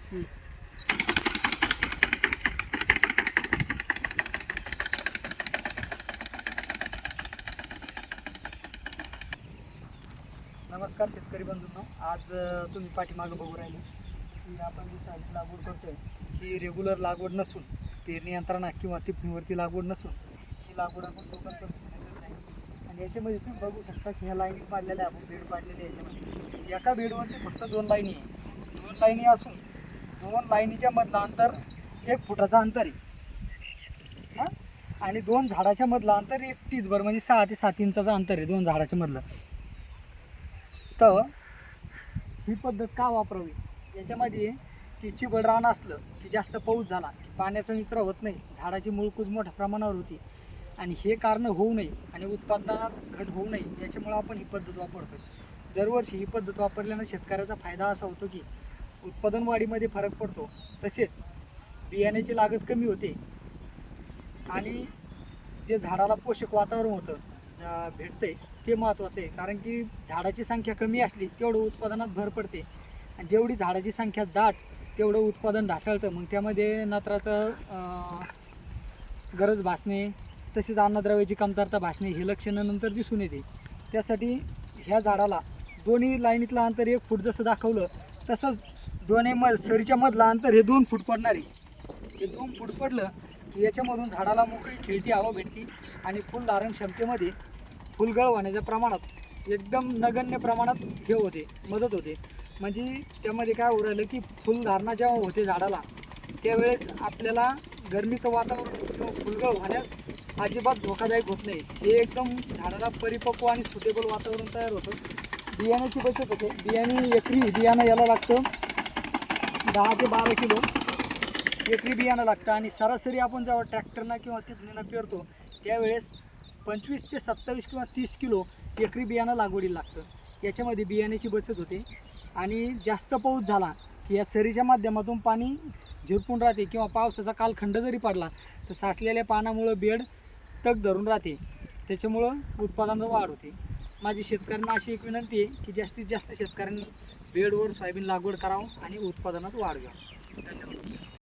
हं. नमस्कार शेतकरी बंधूंनो, आज तुम्ही पाठीमागं बघू राहिले की आपण जी सोयाबीन लागवड करतोय ती रेग्युलर लागवड नसून, पेरणी यंत्रणा किंवा टिपणीवरती लागवड नसून ही लागवड आपण टोकन पद्धतीने करत आहे. आणि याच्यामध्ये तुम्ही बघू शकता की ह्या लाईनी पाडलेल्या आपण बेड पाडलेले आहे. याच्यामध्ये एका बेडवरती फक्त 2 लाईनी आहे. 2 लाईनी असून 2 लाईनीच्या मधलं अंतर 1 फुटाचं अंतर आहे. हां, आणि 2 झाडाच्या मधलं अंतर 1 टीचभर म्हणजे 6 ते 7 इंचाचं अंतर आहे 2 झाडाच्या मधलं. तर ही पद्धत का वापरावी याच्यामध्ये, की चिबड रान असलं की जास्त पाऊस झाला की पाण्याचा निचरा होत नाही, झाडाची मुळकूज मोठ्या प्रमाणावर होती आणि हे कारण होऊ नये आणि उत्पादनात घट होऊ नये याच्यामुळे आपण ही पद्धत वापरतो. दरवर्षी ही पद्धत वापरल्यानं शेतकऱ्याचा फायदा असा होतो की उत्पादन वाढीमध्ये फरक पडतो, तसेच बियाण्याची लागत कमी होते आणि जे झाडाला पोषक वातावरण होतं भेटते ते महत्त्वाचं आहे. कारण की झाडाची संख्या कमी असली तेवढं उत्पादनात भर पडते आणि जेवढी झाडाची संख्या दाट तेवढं उत्पादन ढासळतं. मग त्यामध्ये नत्राचं गरज भासणे, तसेच अन्नद्रव्याची कमतरता भासणे हे लक्षणं नंतर दिसून येते. त्यासाठी ह्या झाडाला दोन्ही लाईनीतलं अंतर 1 फूट जसं दाखवलं तसंच दोन्ही सरीच्या मधलं अंतर हे 2 फूट पडणार आहे. हे 2 फूट पडलं की याच्यामधून झाडाला मोकळी खेळती हवा भेटते आणि फुलधारण क्षमतेमध्ये फुलगळ होण्याच्या प्रमाणात एकदम नगण्य प्रमाणात हे होते, मदत होते. म्हणजे त्यामध्ये काय होऊ राहिलं की फुलधारणा जेव्हा होते झाडाला त्यावेळेस आपल्याला गरमीचं वातावरण किंवा फुलगळ होण्यास अजिबात धोकादायक होत नाही. हे एकदम झाडाला परिपक्व आणि सुटेबल वातावरण तयार होतं. बियाण्याची बचत होते. बियाणे एकरी बियाणं याला लागतं 10 ते 12 किलो एकरी बियाणं लागतं आणि सरासरी आपण जेव्हा ट्रॅक्टरनं किंवा टिपणीनं पेरतो त्यावेळेस 25 ते 27 किंवा 30 किलो एकरी बियाणं लागवडीला लागतं. याच्यामध्ये बियाण्याची बचत होते आणि जास्त पाऊस झाला की या सरीच्या माध्यमातून पाणी झिरपून राहते किंवा पावसाचा कालखंड जरी पडला तर साचलेल्या पाण्यामुळं बेड तग धरून राहते, त्याच्यामुळं उत्पादनात वाढ होते. माझी शेतकऱ्यांना अशी एक विनंती आहे की जास्तीत जास्त शेतकऱ्यांनी बेडवर सोयाबीन लागवड करावं आणि उत्पादनात वाढ घ्यावं. धन्यवाद.